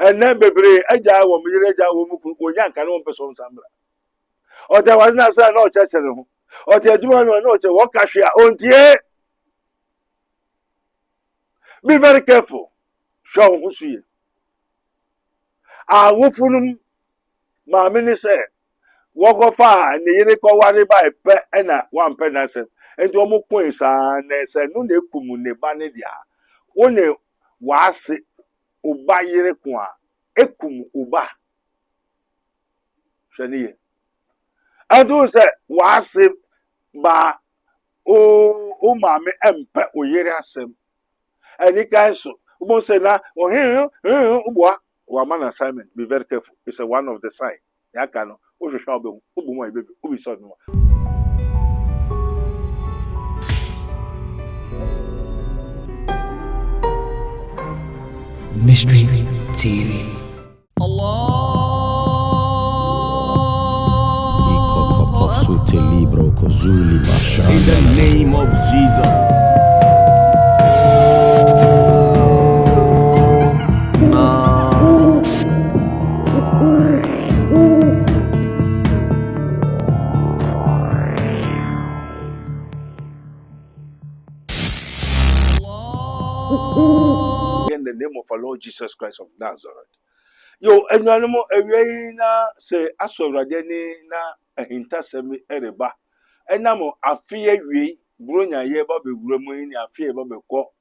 and then bebre eja wo mire eja wo mu onya nka no person sambra o te was na say no church no o te adwuma no o te wo ka hwe a ontie. Be very careful. Show who see. Ah, wofunum ma me ni say wo fa ni yire ko ware ba pe na wan pe na se. Enti o mo ko isa na se no na ekumu ne ba ne dia. Wo ne waase uba yire ko a ekumu uba. Hwaniye. Adu se waase ba o ma me empe o yire asem. Any guys, who say na Woman assignment. Be very careful. It's a one of the sign. Yakano. Who shall be my baby? Who be son? Mystery TV. In the name of Jesus. In the name of our Lord Jesus Christ of Nazareth. Yo, enuanimo ewie na se asorade ni na ahintasemi ereba. Enamo afie ewie bronya ye ba bewura mu ni afie ba beko.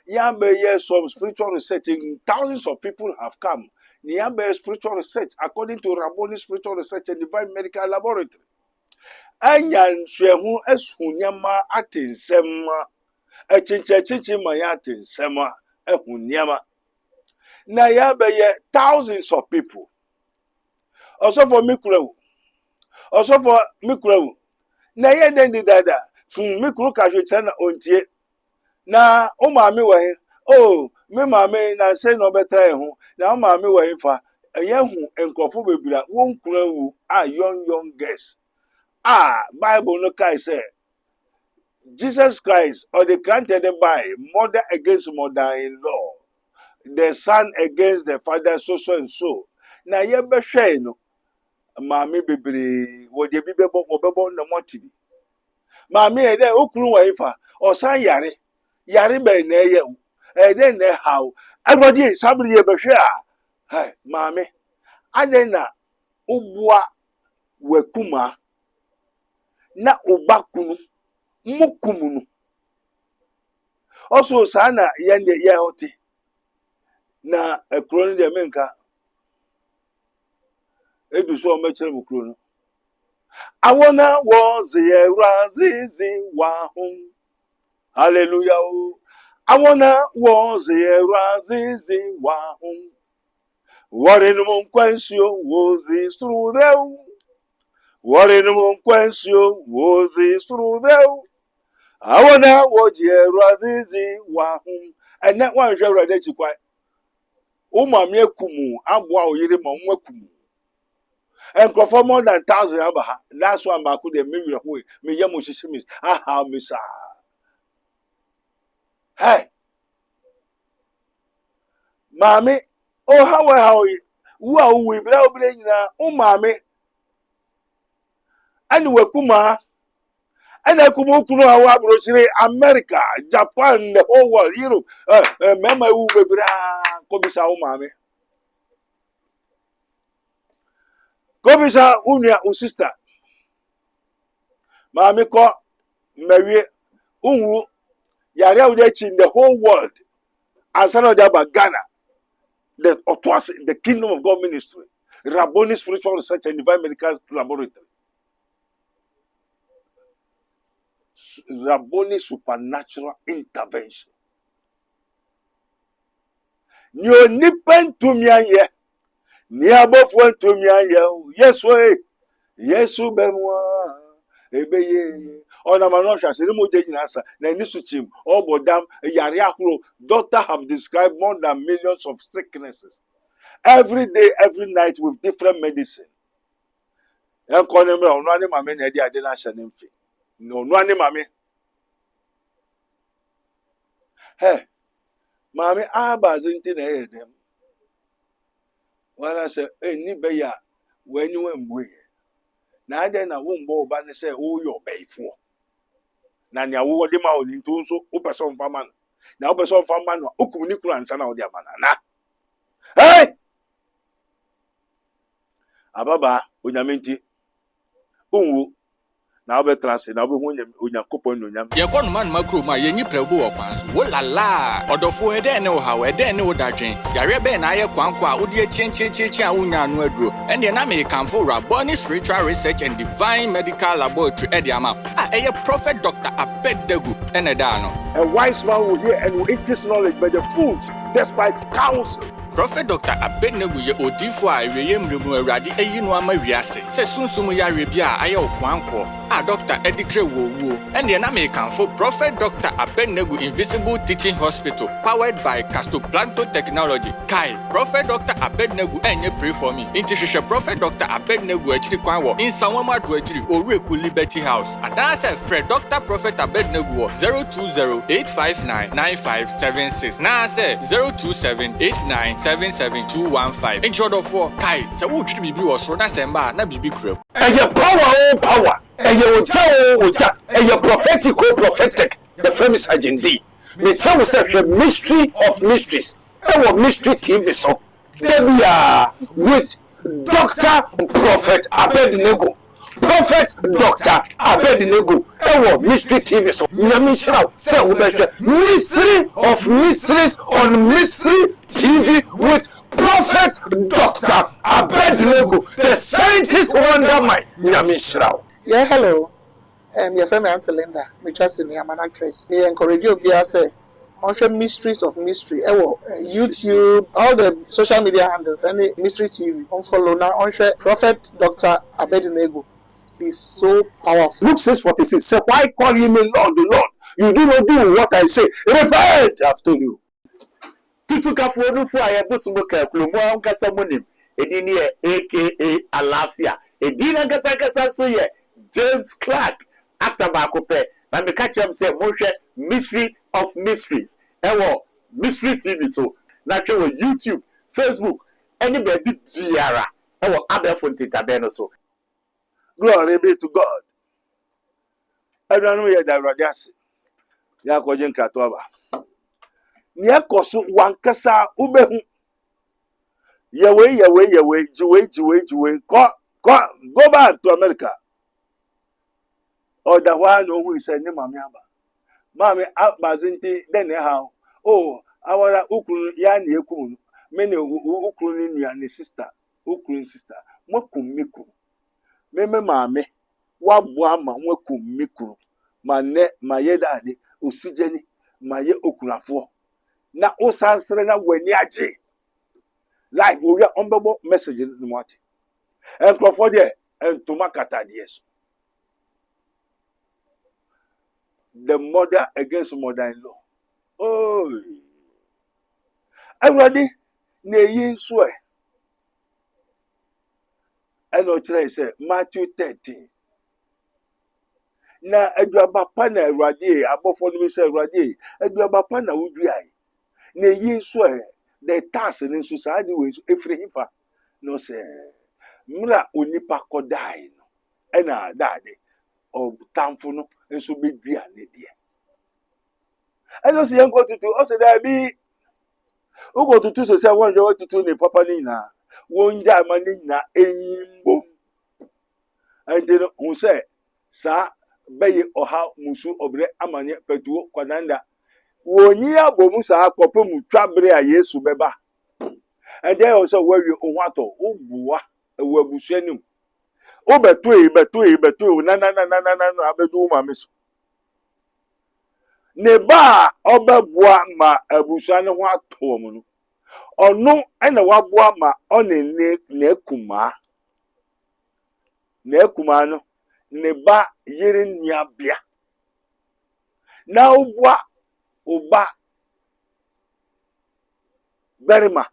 Ya be ye some spiritual research in thousands of people have come. Ya be spiritual research according to Rabboni Spiritual Research and Divine Medical Laboratory. Anya nhwehun esunyama atensema echinchechichi ma ya atensema ehunyama. Na ya be ye thousands of people. Also for mikro. Also for mikro. Na ye den di dada. Mikro ka hwe na ontie. Na o maame wo he. Oh, me maame na say no betra ho. Na o maame wo he fa. Ye hu enkofo bebira won kura wu a young girls. Bible no kai say Jesus Christ or the granted by mother against mother-in-law. The son against the father, so and so. Na ye be hwe no. Maame bebre wo de bi bebo obebo na motibi. Maame e de okunu wo ifa osan yare be na ye e de na how everybody sabri ye be hwe a hai maame ade na ubua wakuma na obakunu mukumunu also sana ye de ye hoti na ekro de menka edu so mechere mukro no awona was ye razizi wa hum. Hallelujah. Awona was ye razizi wa hum. What in the quensio was this through them? What in the quensio was this through them? Awona was ye razizi wa hum. And that one shall read it quite. Mamma kumu, Abwa Yirima Mwekumu. And for more than 1,000 abaha. That's why I could have made away. Me yamushimis. Aha, missa. Hey, Mammy. Oh, how we without bringing Mammy. And we kuma. And I come up to America, Japan, the whole world, Europe. Remember who we Komisa Mammy. Komisa Unia, sister. Mammy call Mary Ungu. Yare in the whole world. And some of them Ghana. The Kingdom of God Ministry. Rabboni Spiritual Research and Divine Medical Laboratory. Rabboni Supernatural Intervention. Nyo nipen tumia ni abofo tumia yesu yesu bemwa ebeye ona mano hwase ni mo gyina asa na ni suchim obodam yare akro. Doctor have described more than millions of sicknesses every day, every night with different medicine. En konemra onu ani mame na edi ade na hye ne mfi no onu ani mame he mame abazinti na yedem When I say, ni beya, when you went way. Now then, I won't go back and say, oh, you're bay for. Now, you are the mouth into so open some farmer. Now, open some farmer, Ukunikula and Sana of their banana. Hey! Ababa, Unyaminti, Ungu. Now be transit now be unya kupon unya. Ye kon man makro ma ye nyiprebu okwanso. Wo la la. Odofo he de ne wo hawe de ne wo dadwen. Yare be na ye kwankwa a wo de chenchecheche a unya anu aduro. Ende na me kanfo Raboni Spiritual Research and Divine Medical Laboratory e de ama. Eye Prophet Dr. Abednego ene da no. A wise man will hear and will increase knowledge, but the fools despise counsel. Prophet Dr. Abednego ye odifo a eweye mremu awurade eyi no ama wiase. Se sunsumu yare bia aye okwanko. Dr. Edikre Wowo and the American for Prophet Dr. Abednego Invisible Teaching Hospital, powered by Castoplanto Technology. Kai, Prophet Dr. Abednego and you pray for me. Intercession Prophet Dr. Abednego Echikwanwo in Sawama Dwejiri Oreku Liberty House. And I said Fred Dr. Prophet Abednego 020-859-9576. Now I said 027-8977-215. In short of 4, Kai, so would you be was Rona Semba, na Bibi Crib. And your power. And your prophetic. The famous agent D. The channel says the mystery of mysteries. Our mystery TV so. There we are with Dr. Prophet Abednego. Prophet Dr. Abednego. Our mystery TV so. Nyamisha say mystery of mysteries on mystery TV with Prophet Dr. Abednego, the scientist wonder mind. Nyamisha. Yeah, hello. Your friend Auntie Linda. Me just in the Amana Trace. Me encourage you to say, on mysteries of mystery. YouTube, all the social media handles, any mystery TV. On follow now. On Prophet Dr. Abednego. He's so powerful. Luke 6:46. Say, why call you me Lord, the Lord? You do not do what I say. Repent, I've told you. Tutuka for for I bus muka klumo ankasa monim. Edini aka Alafia. Edina kasa so ye. James Clark, actor Bakope, and me catch him say, Moshe, mystery of mysteries. Mystery TV, so naturally YouTube, Facebook, anybody Giara, other phone Tabeno. So glory be to God. I don't know that Radias Yakojen Kratova. Nia Kosu Wankasa Ube Yahweh, Juwe, go back to America. Or the one who is a name of Mammy out Bazinti, then how? Oh, our Ukun Yani Ukun, many Ukun and sister, Ukun sister, Mokum Miku. Meme Mammy, Wabwama, Mokum Miku, my yedadi, Usijeni, my ye Ukunafo. Na Osasrena when yaji. Life will be unbelievable message in the morning. And Crawford and Tomakata, yes. The mother against mother-in-law. Oh, everybody, Neyin swear. And Ochre say Matthew 13. Na Edwaba Pana Radi, above all we say Radi, Edwaba Pana would be I. Neyin swear, the task in society with every hifa. No say, Mura unipa kodai, and a daddy. Of Tamfuno and so be dear. I don't see uncle to do. Also, there be who go to two so say one to two in Papa Nina. Won't Jamanina any boom. And then who say, Sir, Bay or how Musu obre Amania Petu Quananda. Wonia Bomusa Copomu Trabrea Yesu Beba. And there also where you Owato, O Bua, a Webusenum. Oh, between, na abedu mamiso. Neba obebua ma abusane ho ato mu no. Ono ena wabua ma one ne kuma. Ne kuma no neba yire nuabia. Na obua oba berima.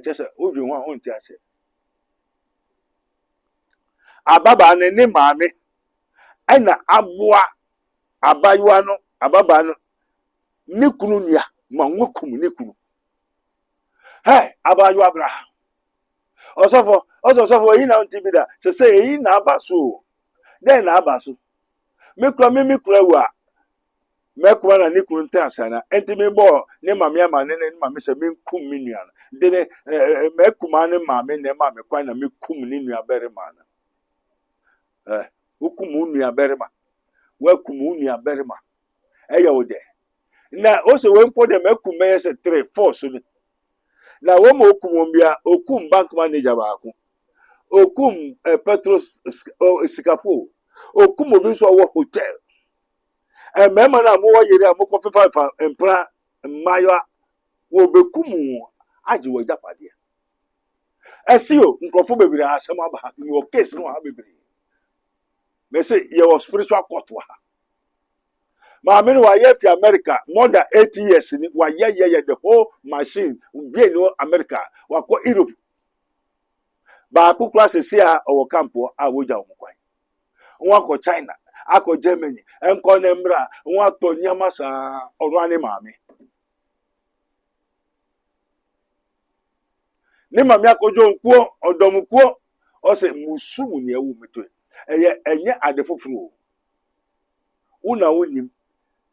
Just a Uju one on Tiase. Ababa ne mame, and Abua Abayuano, Ababano, Nikununia, ma nwokum ne kunu hey abayo Abraham ọsọfọ yi na nti bi da se yi na abaso den na abaso me kura wa me kuma na ne kunu nta asana enti me bo ne mame ama ne mame se me kum me nua de ne me kuma ne mame ne mame kwa na me kum ne nua bere ma na ukum nua bere ma wa kum nua bere ma eya ode na o se we mpo de me kum me se 3 4 so ni na wo mo okum bia okum bank manager ba ko okum petros sikafo okum obi so wo hotel mema na mo yere amoko 5 empra mayo wo bekum age wo japade esio nkrofo bebire asem aba ni o case no ha bebire me say your spiritual court wa ma me wa ye fi America more than 8 years ni wa ye the whole machine be no America wa ko Europe ba ku class se a o campo a woja o kwan won ko China akọ Germany enko na mbra won ato nyama sa oru ani maame ni maame akojo nkuo odomkuo o se musumu ne ewu meto enye ade foforo una wonim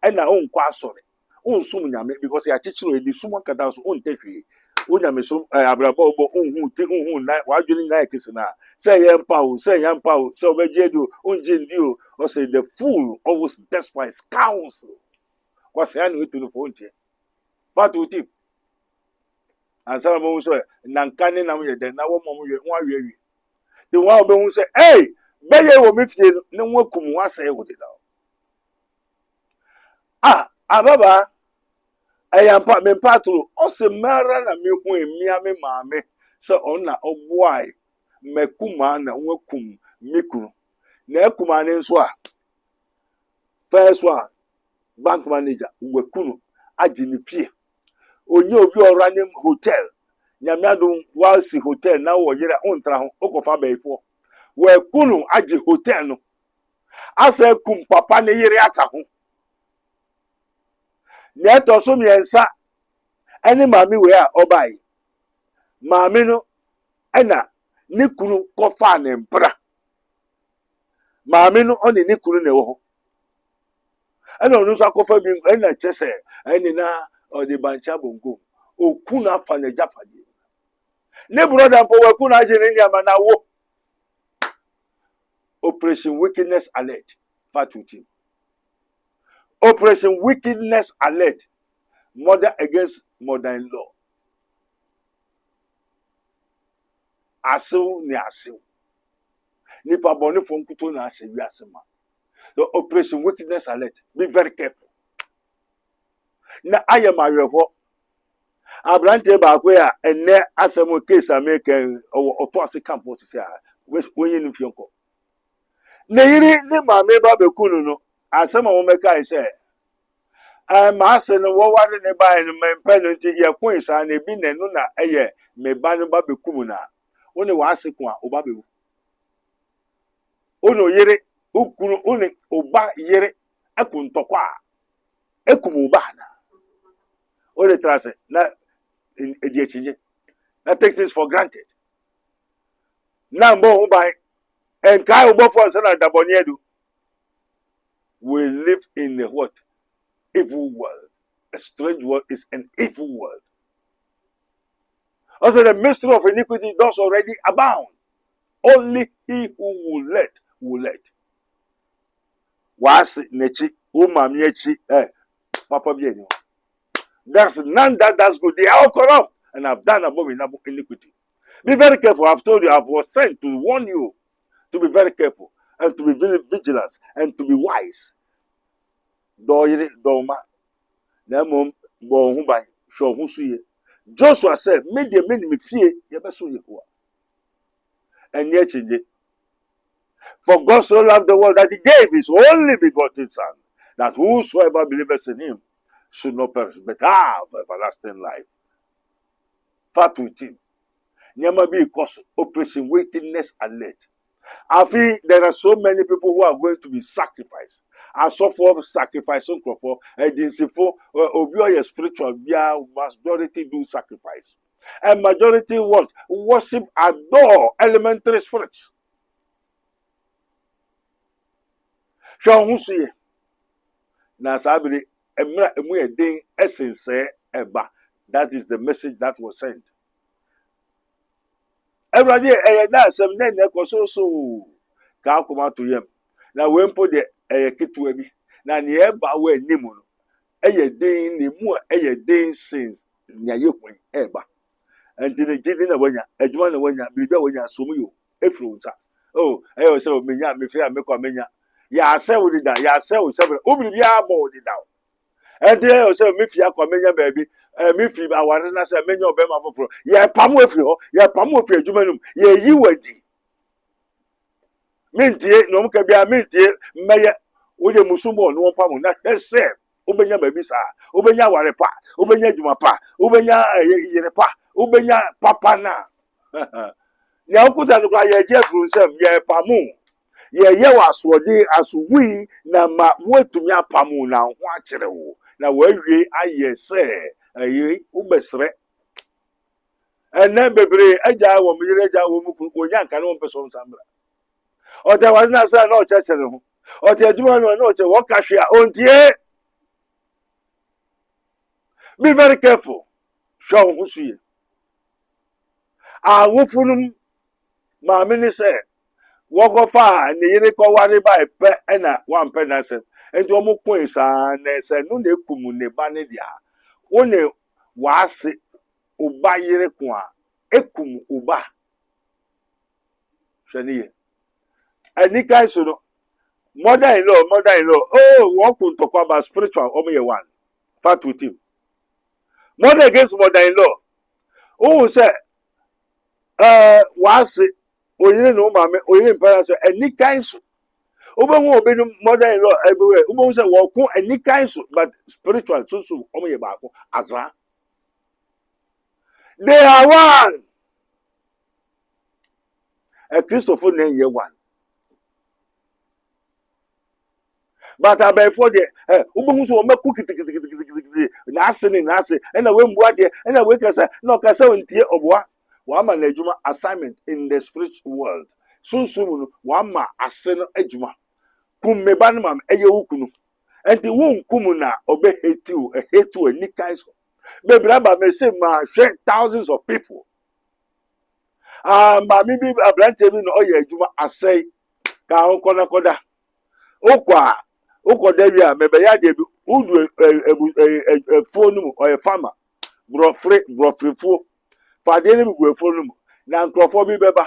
ena onko asore onsum nyame because ya chichiro edi sumo kata so ontehwe onyame so abrabo obo unhu na wadwini na ekisina say yempa o say obejedu onjindio o say the fool always despises counsel because ya no etu no fo ontie fatu tip ansara mo so nankane na mo ye den na wo mo ye ho awie the one obe hu say hey beye wo me fie ne ho akum ho asay wo de da ababa ayampa me patro o se mara na me hu emia me maame so ona oboai mekuma na wakum mikuru na ekuma ne nso a first one bank manager wakunu agini fie onye obi oranim hotel nyamiado walsi hotel na wo yere ontra ho okofa baifo wakunu agi hotel no asa kum papa ne yere aka ho na to so miensa ene mami we a obai mami no ena ne kunu kofa ne mpra mami no oni ne kunu ne wo ho ena onu so akofa bi ena chese eni na odi bancha bongo okunu afa ne japade ne brother mpo we kunu aje ne nyama na wo operation wickedness alert fatuti operation wickedness alert mother against mother-in-law asew ni asew nipa boni fo nkuto na ahye wi asema so operation wickedness alert be very careful na ayem awerho abrante ba ko ya enne asemo case american oto ase campus sia wonye ni fienko na yiri ni maame ba bekunu no asema wo meka ise ma ase no wo ware ne ba no mempa no nti ye ko isa na bi nenu na eye me ba no ba bekumu na woni wa ase ko a oba bewu ono yiri ukunu oni oba yiri akuntokwa ekumu ba na o trase na edi echinje na take this for granted na mbo hu bai enkai obo for say na daboni edu we live in a what evil world. A strange world is an evil world. Also the mystery of iniquity does already abound. Only he who will let was nechi umamiechi papa bieni. There's none that does good. They are all corrupt and have done abominable iniquity. Be very careful. I've told you, I was sent to warn you to be very careful and to be very vigilant and to be wise. Doyere doma na mom bo hu ban hwo hu suye. Joshua said, "Me de me ni fie ye beso Yehowa." And yet for God so loved the world that he gave his only begotten son, that whosoever believeth in him should not perish but have everlasting life. Fat with him. Never be cause operation wickedness alert. I feel there are so many people who are going to be sacrificed. As so for sacrificing for agency for obi spiritual majority do sacrifice. And majority what? Worship, adore elementary spirits. Shall who see? Na sabri emra emu edin essence eba. That is the message that was sent. Everybody na asem na so ka akoma to yam. Na we mpo de ketewa bi. Na ne eba we anim no. Den ne mu den sins nya ye kwen eba. Enti ne gidi na wanya, adwuma na wanya, bibia wanya somu yo efiri unsa. Oh, say o menya me fia me kwa menya. Ya se wo dida, ya se wo se o bibia bo dida. Enti say me fia kwa menya baabi. Me fi aware na say menya obema foforo. Ya pamu efiri ho, ya pamu efiri adwuma num. Ye yi wadi. Mintie no mka bia mintie meye wo de musumbo no pamu na hwese. Ubenya baby sa, ubenya ware pa, ubenya juma pa, ubenya yere pa, ubenya papa na. Nya okuta no kwa ye jefru nsem ye pamu. Ye wasode asuwi na ma wetumi apamu na ho akere wo. Na wawie aye se ayi ubesre. Ene bebre agya wo mire agya wo mu onya nka no mpeso nsambra. Ote wazina sa na ochechere ho. Ote adwuma no na oche wo kahwe a ontie. Be very careful. Show who see. Wufunum ma mini say woko fa ne yire ko ware ba pe na wan pe na se. Enti omo kun sa na se no na ekumu ne ba ne dia. Wo ne waase oba yire kun a ekumu oba. Shaniye. Ani kai so no. Mother-in-law. Oh, wo kun to kwa ba spiritual omo ye one. Fat with him. Mother against mother-in-law. Oh, say, was oyire no mama, oyire parents say any kinds. Obanwo obenu mother-in-law everywhere. Obanwo say wo any kinds, but spiritual so omo ye baako azra. They are one. A Christopher name ye one. But before the ubu so me cook na ase na we mboa de na we kasa na kasa ontie oboa wa ma na adwuma assignment in the spiritual world sunsun no wa ma ase no adwuma kum me ba no ma eye wukunu enti won kum na obe hate any kinds bebra ba me say ma hwe thousands of people ma mi bi abrante bi no oye adwuma asai ka ho koda okwa Ukodevia mebeya debi udu phone or a farmer brofre fo fade ni bu phone na nkrofo bi beba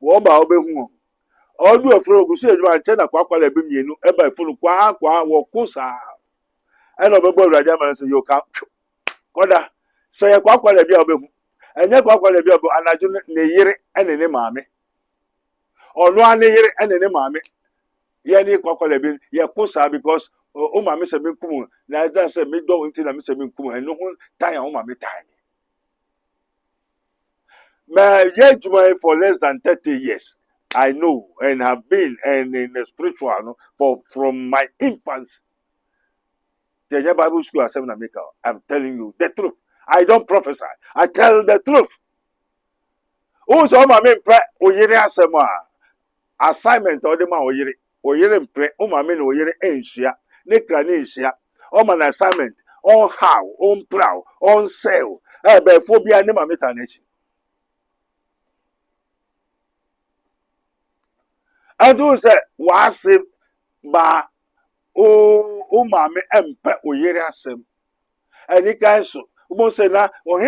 wo ba obehu odu afro ogusu ejuma nche na kwakwala bi mienu eba phone kwa wo kusa ena obebo urade amana se yo ka koda se kwakwala bi obehu enye kwakwala bi obo anaju ne yire ene ne maame onu ane yire ene ne maame yani kwakwala bi ye kusa because o ma me se me kum na za se me do nti na me se me kum eno ho tan ya o ma me tan me ye juma for less than 30 years I know and have been and in the spiritual no, from my infancy the Bible school as na make I'm telling you the truth I don't prophesy I tell the truth o so ma me pre oyire asema assignment o de ma oyire mpre o ma me na oyire enhia ne kra ne enhia o ma na assignment on how on proud on sell be phobia ne ma meta na chi adu se wase ba o ma me empe oyire asem ani kan so o say na o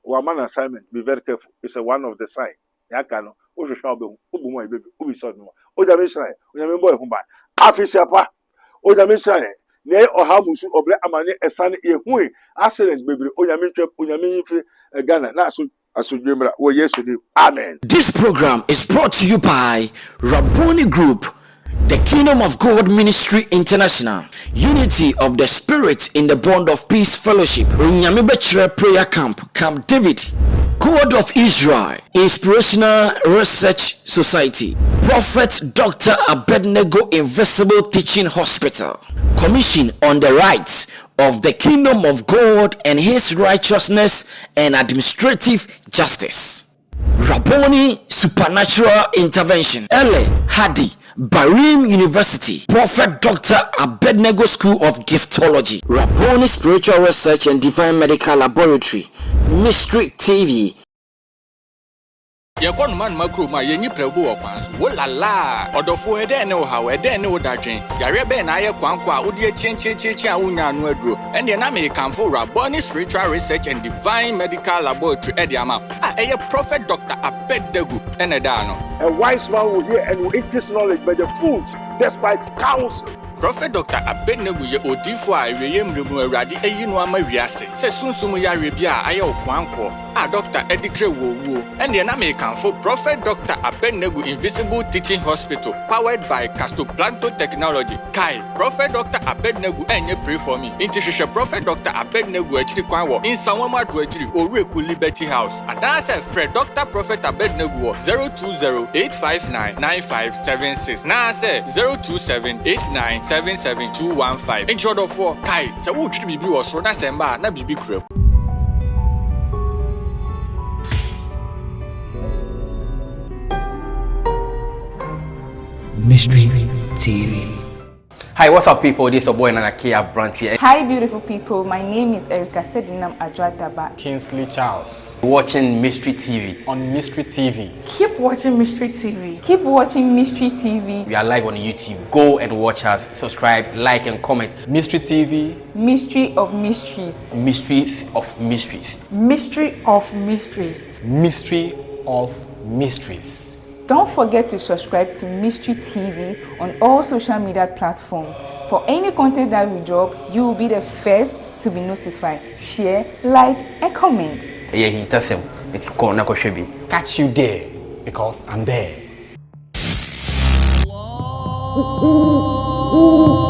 wa man assignment be very careful it's a one of the sign ya kan o hwehwa obehu obumu ebebe obi so no o ja me shran o nya me boy hu ba afisiapa o ja me shran ne oha musu obre amane esane ehu accident bebre o nya me twep o nya me yifre Ghana na aso dwemra wo Yesu name amen. This program is brought to you by Rabboni Group, The Kingdom of God Ministry International, Unity of the Spirit in the Bond of Peace Fellowship, Nyamebechre Prayer Camp, Camp David, God of Israel, Inspirational Research Society, Prophet Dr. Abednego Invisible Teaching Hospital, Commission on the Rights of the Kingdom of God and His Righteousness and Administrative Justice, Rabboni Supernatural Intervention, Ele Hadi, Barim University, Prophet Dr. Abednego School of Giftology, Rabboni Spiritual Research and Divine Medical Laboratory, Mystery TV. Yakon man makro ma yenyi prebu okwanso wo lala odofo ede ne wo hawo ede ne wo dadwen yare be na aye kwanko a wodi chenchen a wonya anu aduro ene na me kanfo Rabboni Spiritual Research and Divine Medical Laboratory ede ama eye Prophet Dr. Abednego ene da no. A wise man will hear and will increase knowledge, but the fools despise counsel. Prophet Dr. Abednego ye odifo a eweyem remu awurade eyinu ama wiase se sunsumu yare bia aye okwanko Dr. Edikre Wowo ene na me kanfo Prophet Dr. Abednego Invisible Teaching Hospital powered by Castoplanto Technology. Kai Prophet Dr. Abednego enye pray for me. Inti hwehwe Prophet Dr. Abednego achiri kwan wo Insanwama do achiri Oreku Liberty House. Adanse Fred Dr. Prophet Abednego 020-859-9576 na se 027-8977-215. In short of Kai se wo twiri bibi wo so na semba na bibi kura. Mystery TV. Hi, what's up, people? This is your boy Nanakia Brant here. Hi, beautiful people. My name is Erica Sedinam Adrataba. Kingsley Charles. Watching Mystery TV. On Mystery TV. Keep watching Mystery TV. Keep watching Mystery TV. We are live on YouTube. Go and watch us. Subscribe, like, and comment. Mystery TV. Mystery of Mysteries. Mysteries of Mysteries. Mystery of Mysteries. Mystery of Mysteries. Don't forget to subscribe to Mystery TV on all social media platforms. For any content that we drop, you will be the first to be notified. Share, like, and comment. Yeah, he tells him. Catch you there, because I'm there.